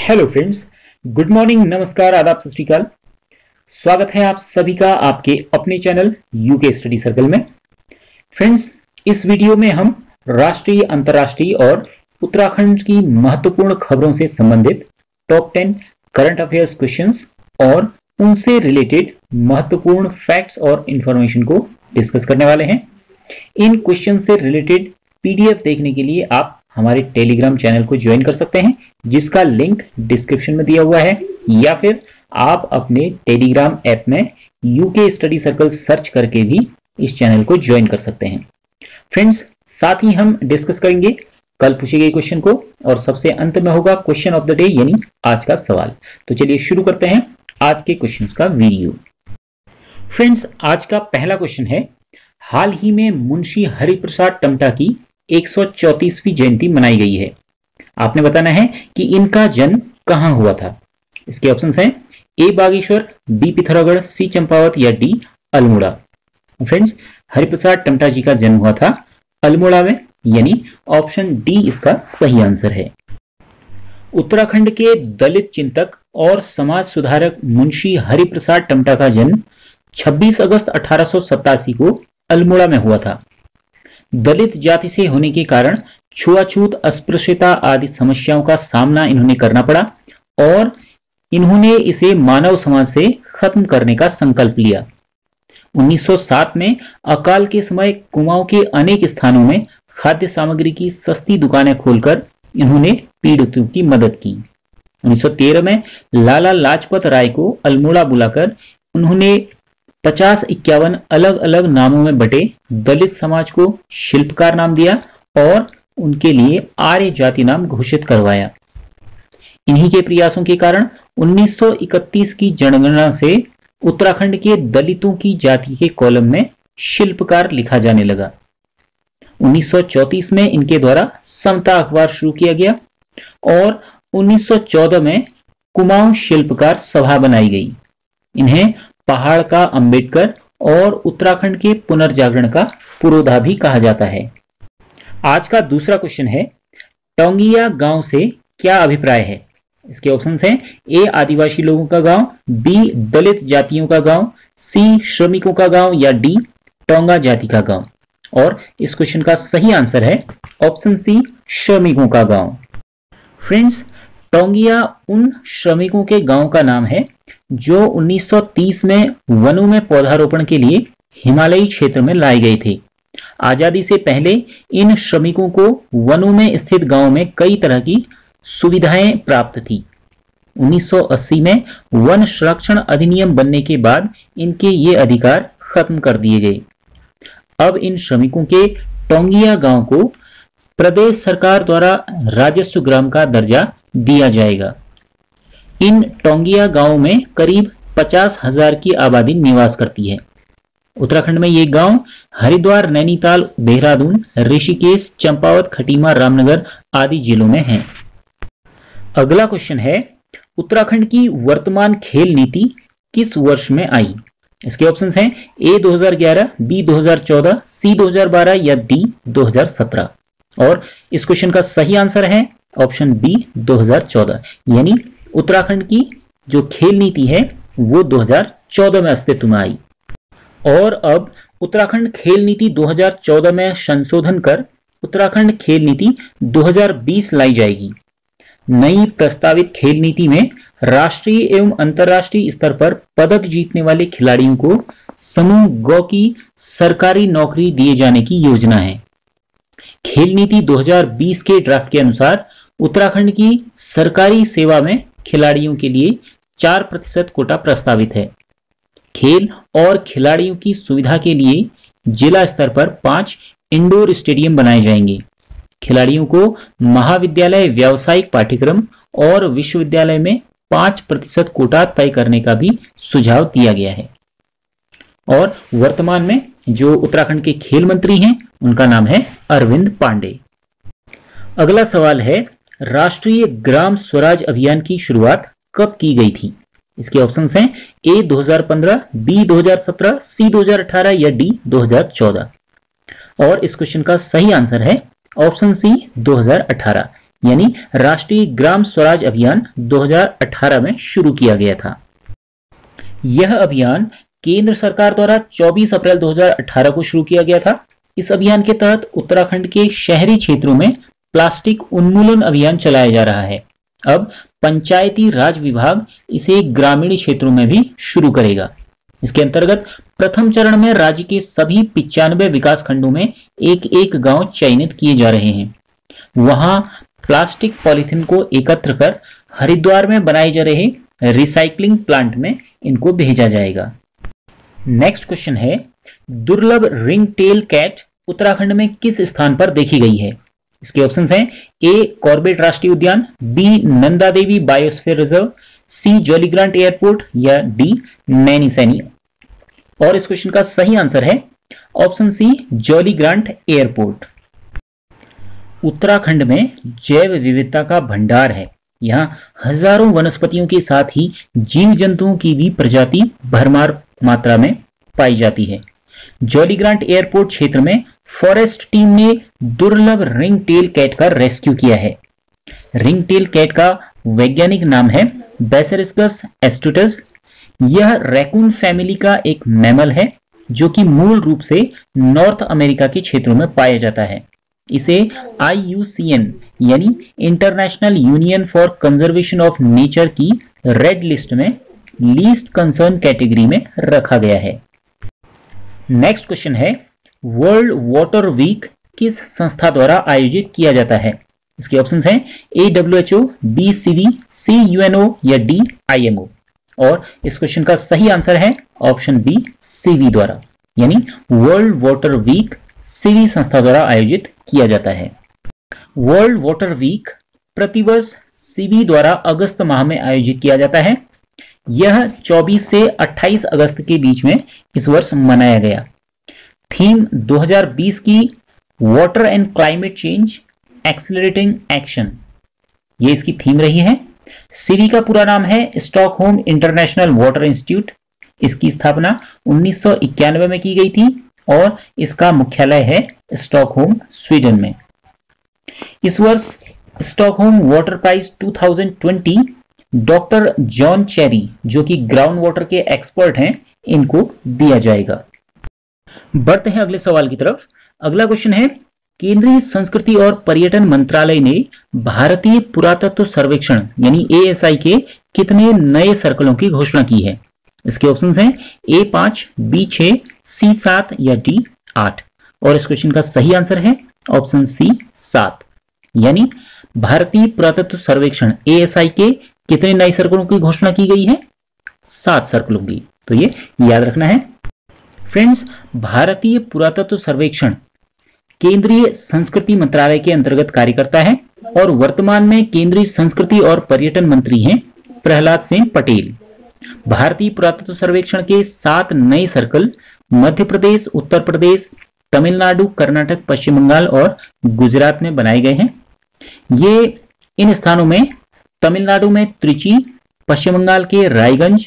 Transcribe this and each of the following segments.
Hello friends, good morning, नमस्कार, आदाब, सत श्री अकाल। स्वागत है आप सभी का आपके अपने चैनल यूके स्टडी सर्कल में। फ्रेंड्स, इस वीडियो में हम राष्ट्रीय, अंतर्राष्ट्रीय और उत्तराखंड की महत्वपूर्ण खबरों से संबंधित टॉप 10 करंट अफेयर्स क्वेश्चंस और उनसे रिलेटेड महत्वपूर्ण फैक्ट्स और इंफॉर्मेशन को डिस्कस करने वाले हैं। इन क्वेश्चन से रिलेटेड पीडीएफ देखने के लिए आप हमारे टेलीग्राम चैनल को ज्वाइन कर सकते हैं, जिसका लिंक डिस्क्रिप्शन में दिया हुआ है, या फिर आप अपने टेलीग्राम ऐप में यूके स्टडी सर्कल सर्च करके भी इस चैनल को ज्वाइन कर सकते हैं। फ्रेंड्स, साथ ही हम डिस्कस करेंगे कल पूछे गए क्वेश्चन को, और सबसे अंत में होगा क्वेश्चन ऑफ द डे, यानी आज का सवाल। तो चलिए शुरू करते हैं आज के क्वेश्चंस का वीडियो। फ्रेंड्स, आज का पहला क्वेश्चन है, हाल ही में मुंशी हरिप्रसाद टमटा की 134वीं जयंती मनाई गई है। आपने बताना है कि इनका जन्म कहां हुआ था। इसके ऑप्शंस हैं ए बागेश्वर, बी पिथौरागढ़, सी चंपावत या डी अल्मोड़ा। फ्रेंड्स, हरिप्रसाद टमटा जी का जन्म हुआ था अल्मोड़ा में, यानी ऑप्शन डी इसका सही आंसर है। उत्तराखंड के दलित चिंतक और समाज सुधारक मुंशी हरिप्रसाद टमटा का जन्म 26 अगस्त 1887 को अल्मोड़ा में हुआ था। दलित जाति से होने के कारण छुआछूत, अस्पृश्यता आदि समस्याओं का सामना इन्होंने करना पड़ा और इन्होंने इसे मानव समाज से खत्म करने का संकल्प लिया। 1907 में अकाल के समय कुमाऊं के अनेक स्थानों में खाद्य सामग्री की सस्ती दुकानें खोलकर इन्होंने पीड़ितों की मदद की। 1913 में लाला लाजपत राय को अल्मोड़ा बुलाकर उन्होंने 50-51 अलग अलग नामों में बटे दलित समाज को शिल्पकार नाम दिया और उनके लिए आर्य जाति नाम घोषित करवाया। इन्हीं के प्रयासों के कारण 1931 की जनगणना से उत्तराखंड के दलितों की जाति के कॉलम में शिल्पकार लिखा जाने लगा। 1934 में इनके द्वारा समता अखबार शुरू किया गया और 1914 में कुमाऊं शिल्पकार सभा बनाई गई। इन्हें पहाड़ का अंबेडकर और उत्तराखंड के पुनर्जागरण का पुरोधा भी कहा जाता है। आज का दूसरा क्वेश्चन है, टोंगिया गांव से क्या अभिप्राय है। इसके ऑप्शंस हैं ए आदिवासी लोगों का गांव, बी दलित जातियों का गांव, सी श्रमिकों का गांव या डी टोंगा जाति का गांव। और इस क्वेश्चन का सही आंसर है ऑप्शन सी, श्रमिकों का गांव। फ्रेंड्स, टोंगिया उन श्रमिकों के गांव का नाम है जो 1930 में वनों में पौधारोपण के लिए हिमालयी क्षेत्र में लाए गए थे। आजादी से पहले इन श्रमिकों को वनों में स्थित गांव में कई तरह की सुविधाएं प्राप्त थी। 1980 में वन संरक्षण अधिनियम बनने के बाद इनके ये अधिकार खत्म कर दिए गए। अब इन श्रमिकों के टोंगिया गांव को प्रदेश सरकार द्वारा राजस्व ग्राम का दर्जा दिया जाएगा। इन टोंगिया गांव में करीब 50,000 की आबादी निवास करती है। उत्तराखंड में ये गांव हरिद्वार, नैनीताल, देहरादून, ऋषिकेश, चंपावत, खटीमा, रामनगर आदि जिलों में हैं। अगला क्वेश्चन है, उत्तराखंड की वर्तमान खेल नीति किस वर्ष में आई। इसके ऑप्शंस हैं ए 2011, बी 2014, सी 2012 या डी 2017। और इस क्वेश्चन का सही आंसर है ऑप्शन बी 2014, यानी उत्तराखंड की जो खेल नीति है वो 2014 में अस्तित्व में आई। और अब उत्तराखंड खेल नीति 2014 में संशोधन कर उत्तराखंड खेल नीति 2020 लाई जाएगी। नई प्रस्तावित खेल नीति में राष्ट्रीय एवं अंतर्राष्ट्रीय स्तर पर पदक जीतने वाले खिलाड़ियों को समूह ग की सरकारी नौकरी दिए जाने की योजना है। खेल नीति 2020 के ड्राफ्ट के अनुसार उत्तराखंड की सरकारी सेवा में खिलाड़ियों के लिए 4% कोटा प्रस्तावित है। खेल और खिलाड़ियों की सुविधा के लिए जिला स्तर पर 5 इंडोर स्टेडियम बनाए जाएंगे। खिलाड़ियों को महाविद्यालय व्यावसायिक पाठ्यक्रम और विश्वविद्यालय में 5% कोटा तय करने का भी सुझाव दिया गया है। और वर्तमान में जो उत्तराखंड के खेल मंत्री हैं उनका नाम है अरविंद पांडे। अगला सवाल है, राष्ट्रीय ग्राम स्वराज अभियान की शुरुआत कब की गई थी। इसके ऑप्शंस हैं ए 2015, बी 2017, सी 2018 या डी 2014। और इस क्वेश्चन का सही आंसर है ऑप्शन सी 2018, यानी राष्ट्रीय ग्राम स्वराज अभियान 2018 में शुरू किया गया था। यह अभियान केंद्र सरकार द्वारा 24 अप्रैल 2018 को शुरू किया गया था। इस अभियान के तहत उत्तराखंड के शहरी क्षेत्रों में प्लास्टिक उन्मूलन अभियान चलाया जा रहा है। अब पंचायती राज विभाग इसे ग्रामीण क्षेत्रों में भी शुरू करेगा। इसके अंतर्गत प्रथम चरण में राज्य के सभी 95 विकास खंडों में एक एक गांव चयनित किए जा रहे हैं। वहां प्लास्टिक पॉलिथीन को एकत्र कर हरिद्वार में बनाए जा रहे रिसाइकलिंग प्लांट में इनको भेजा जाएगा। नेक्स्ट क्वेश्चन है, दुर्लभ रिंग टेल कैट उत्तराखंड में किस स्थान पर देखी गई है? इसके ऑप्शंस हैं ए कॉर्बेट राष्ट्रीय उद्यान, B Nanda Devi biosphere reserve, C Jollygrant airport या डी नैनीसैनी। और इस क्वेश्चन का सही आंसर है option C Jollygrant airport. Uttarakhand में जैव विविधता का भंडार है। यहाँ हजारों वनस्पतियों के साथ ही जीव जंतुओं की भी प्रजाति भरमार मात्रा में पाई जाती है। जॉलीग्रांट एयरपोर्ट क्षेत्र में फॉरेस्ट टीम ने दुर्लभ रिंग टेल कैट का रेस्क्यू किया है। रिंग टेल कैट का वैज्ञानिक नाम है बैसिलिस्कस एस्टुटस। यह रैकून फैमिली का एक मैमल है जो कि मूल रूप से नॉर्थ अमेरिका के क्षेत्रों में पाया जाता है। इसे IUCN यानी international union for conservation of nature की रेड लिस्ट में लीस्ट कंसर्न कैटेगरी में रखा गया है। नेक्स्ट क्वेश्चन है, वर्ल्ड वाटर वीक किस संस्था द्वारा आयोजित किया जाता है? इसके ऑप्शंस हैं A WHO, B CV, C UNO या D IMO। और इस क्वेश्चन का सही आंसर है ऑप्शन बी CV द्वारा, यानी वर्ल्ड वाटर वीक CV संस्था द्वारा आयोजित किया जाता है। वर्ल्ड वाटर वीक प्रतिवर्ष CV द्वारा अगस्त माह में आयोजित किया जाता है। यह 24 से 28 अगस्त के बीच में इस वर्ष मनाया गया। थीम 2020 की water and climate change accelerating action, ये इसकी थीम रही है। CV का पूरा नाम है स्टॉकहोम इंटरनेशनल वाटर इंस्टीट्यूट। इसकी स्थापना 1991 में की गई थी और इसका मुख्यालय है स्टॉकहोम, स्वीडन में। इस वर्ष Stockholm water prize 2020 doctor John Cherry, जो कि ग्राउंड वाटर के एक्सपर्ट हैं, इनको दिया जाएगा। बढ़ते हैं अगले सवाल की तरफ। अगला क्वेश्चन है, केंद्रीय संस्कृति और पर्यटन मंत्रालय ने भारतीय पुरातत्व सर्वेक्षण यानी ASI के कितने नए सर्कलों की घोषणा की है? इसके ऑप्शंस हैं A5, B6, C7 या D8। और इस क्वेश्चन का सही आंसर है ऑप्शन सी 7, यानी भारतीय पुरातत्व सर्वेक्षण ASI के कितने नए सर्कलों की घोषणा की गई है? 7 सर्कलों की। तो ये याद रखना है। फ्रेंड्स, भारतीय पुरातत्व सर्वेक्षण केंद्रीय संस्कृति मंत्रालय के अंतर्गत कार्य करता है और वर्तमान में केंद्रीय संस्कृति और पर्यटन मंत्री हैं प्रहलाद सिंह पटेल। भारतीय पुरातत्व सर्वेक्षण के 7 नए सर्कल मध्य प्रदेश, उत्तर प्रदेश, तमिलनाडु, कर्नाटक, पश्चिम बंगाल और गुजरात में बनाए गए हैं। ये इन स्थानों में तमिलनाडु में त्रिची, पश्चिम बंगाल के रायगंज,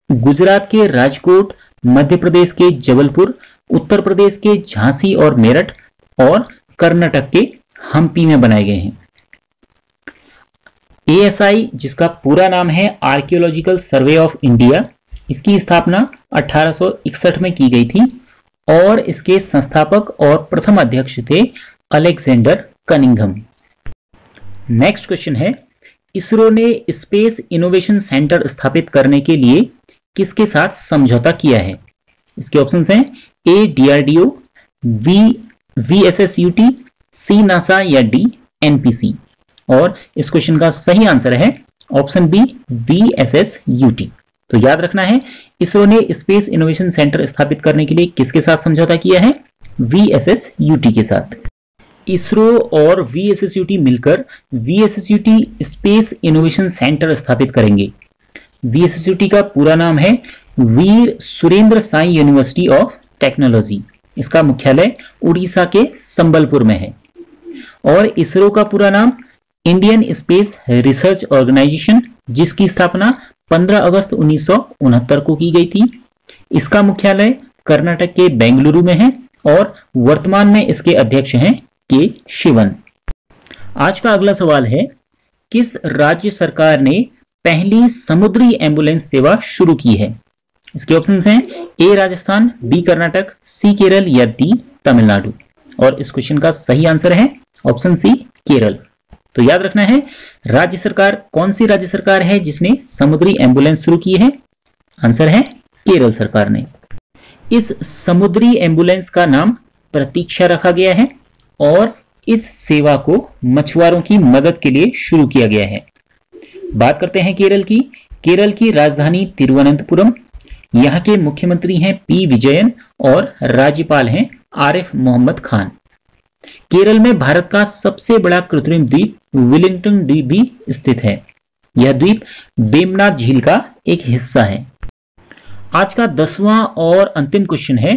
गुजरात के राजकोट, मध्य प्रदेश के जबलपुर, उत्तर प्रदेश के झांसी और मेरठ और कर्नाटक के हम्पी में बनाए गए हैं। ASI, जिसका पूरा नाम है आर्कियोलॉजिकल सर्वे ऑफ इंडिया, इसकी स्थापना 1861 में की गई थी और इसके संस्थापक और प्रथम अध्यक्ष थे अलेक्जेंडर कनिंघम। नेक्स्ट क्वेश्चन है, इसरो ने स्पेस इनोवेशन सेंटर स्थापित करने के लिए किसके साथ समझौता किया है? इसके ऑप्शंस हैं A DRDO, B VSSUT, C NASA या D NPC। और इस क्वेश्चन का सही आंसर है ऑप्शन बी VSSUT। तो याद रखना है, इसरो ने स्पेस इनोवेशन सेंटर स्थापित करने के लिए किसके साथ समझौता किया है? VSSUT के साथ। इसरो और VSSUT मिलकर VSSUT स्पेस इनोवेशन सेंटर स्थापित करेंगे। VSSUT का पूरा नाम है Veer Surendra Sai university of technology. इसका मुख्यालय उड़ीसा के संबलपुर में है। और इसरो का पूरा नाम इंडियन स्पेस रिसर्च ऑर्गेनाइजेशन, जिसकी स्थापना 15 अगस्त 1969 को की गई थी। इसका मुख्यालय कर्नाटक के बेंगलुरु में है और वर्तमान में इसके अध्यक्ष हैं के शिवन। आज का अगला सवाल है, किस राज्य सरकार ने पहली समुद्री एम्बुलेंस सेवा शुरू की है? इसके ऑप्शंस हैं ए राजस्थान, बी कर्नाटक, सी केरल या डी तमिलनाडु। और इस क्वेश्चन का सही आंसर है ऑप्शन सी केरल। तो याद रखना है, राज्य सरकार, कौन सी राज्य सरकार है जिसने समुद्री एम्बुलेंस शुरू की है? आंसर है केरल सरकार ने। इस समुद्री एम्बुलेंस का नाम प्रतीक्षा रखा गया है और इस सेवा को मछुआरों की मदद के लिए शुरू किया गया है। बात करते हैं केरल की। केरल की राजधानी तिरुवनंतपुरम, यहाँ के मुख्यमंत्री हैं पी विजयन और राज्यपाल हैं आरिफ मोहम्मद खान। केरल में भारत का सबसे बड़ा कृत्रिम द्वीप वेलिंगटन द्वीप भी स्थित है। यह द्वीप वेम्बनाड झील का एक हिस्सा है। आज का 10वां और अंतिम क्वेश्चन है,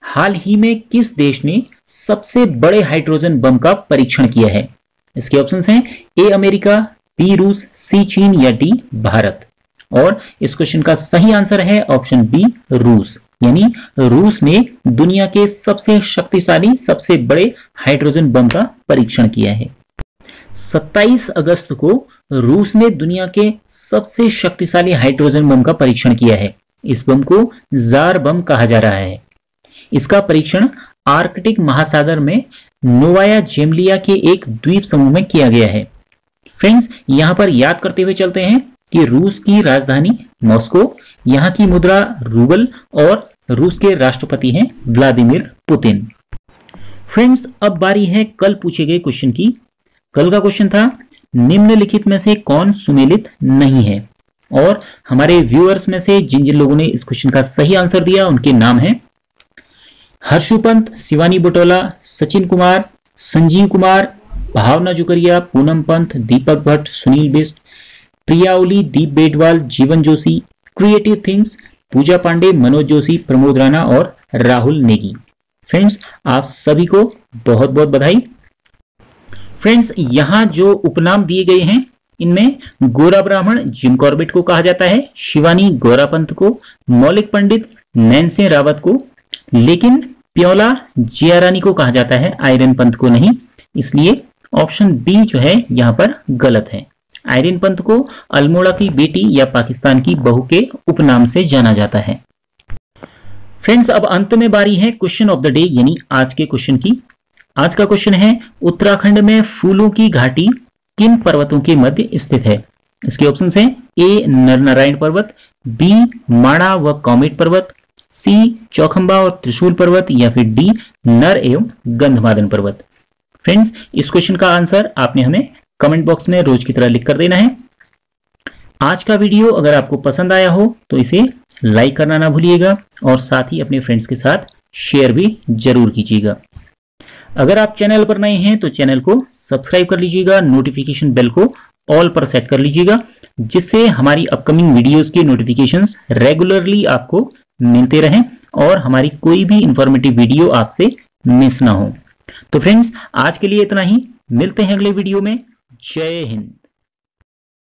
हाल ही में किस देश ने सबसे बड़े हाइड्रोजन बम का परीक्षण किया है? इसके ऑप्शंस हैं ए अमेरिका, बी रूस, सी चीन या डी भारत। और इस क्वेश्चन का सही आंसर है ऑप्शन बी रूस, यानी रूस ने दुनिया के सबसे शक्तिशाली, सबसे बड़े हाइड्रोजन बम का परीक्षण किया है। 27 अगस्त को रूस ने दुनिया के सबसे शक्तिशाली हाइड्रोजन बम का परीक्षण किया है। इस बम को जार बम कहा जा रहा है। इसका परीक्षण आर्कटिक महासागर में नोवाया जेमलिया के एक द्वीप समूह में किया गया है। फ्रेंड्स, यहां पर याद करते हुए चलते हैं कि रूस की राजधानी मॉस्को, यहां की मुद्रा रूबल और रूस के राष्ट्रपति हैं व्लादिमीर पुतिन। फ्रेंड्स, अब बारी है कल पूछे गए क्वेश्चन की। कल का क्वेश्चन था, निम्नलिखित में से कौन सुमेलित नहीं है? और हमारे व्यूअर्स में से जिन जिन लोगों ने इस क्वेश्चन का सही आंसर दिया उनके नाम हैं हर्षु पंत, शिवानी बटोला, सचिन कुमार, संजीव कुमार, भावना जुकरिया, पूनम पंत, दीपक भट्ट, सुनील बिस्ट, प्रिया ओली, दीप बेटवाल, जीवन जोशी, क्रिएटिव थिंग्स, पूजा पांडे, मनोज जोशी, प्रमोद राणा और राहुल नेगी। फ्रेंड्स, आप सभी को बहुत बहुत बधाई। फ्रेंड्स, यहां जो उपनाम दिए गए हैं इनमें गोरा ब्राह्मण जिम कॉर्बेट को कहा जाता है, शिवानी गोरा पंत को, मौलिक पंडित नैन्से रावत को, लेकिन प्योला जियारानी को कहा जाता है, आयरन पंत को नहीं। इसलिए ऑप्शन बी जो है यहां पर गलत है। आयरन पंत को अल्मोड़ा की बेटी या पाकिस्तान की बहू के उपनाम से जाना जाता है। फ्रेंड्स, अब अंत में बारी है क्वेश्चन ऑफ द डे, यानी आज के क्वेश्चन की। आज का क्वेश्चन है, उत्तराखंड में फूलों की घाटी किन पर्वतों के मध्य स्थित है? इसके ऑप्शंस हैं ए नरनारायण पर्वत, बी माणा व कॉमेट पर्वत, सी चौखंबा और त्रिशूल पर्वत या फिर डी नर एवं गंधमादन पर्वत। फ्रेंड्स, इस क्वेश्चन का आंसर आपने हमें कमेंट बॉक्स में रोज की तरह लिख कर देना है। आज का वीडियो अगर आपको पसंद आया हो तो इसे लाइक करना ना भूलिएगा और साथ ही अपने फ्रेंड्स के साथ शेयर भी जरूर कीजिएगा। अगर आप चैनल पर नए हैं तो चैनल को सब्सक्राइब कर लीजिएगा, नोटिफिकेशन बेल को ऑल पर सेट कर लीजिएगा, जिससे हमारी अपकमिंग वीडियोस के नोटिफिकेशंस रेगुलरली आपको मिलते रहें और हमारी कोई भी इंफॉर्मेटिव वीडियो आपसे मिस ना हो। तो फ्रेंड्स, आज के लिए इतना ही। मिलते हैं अगले वीडियो में। जय हिंद।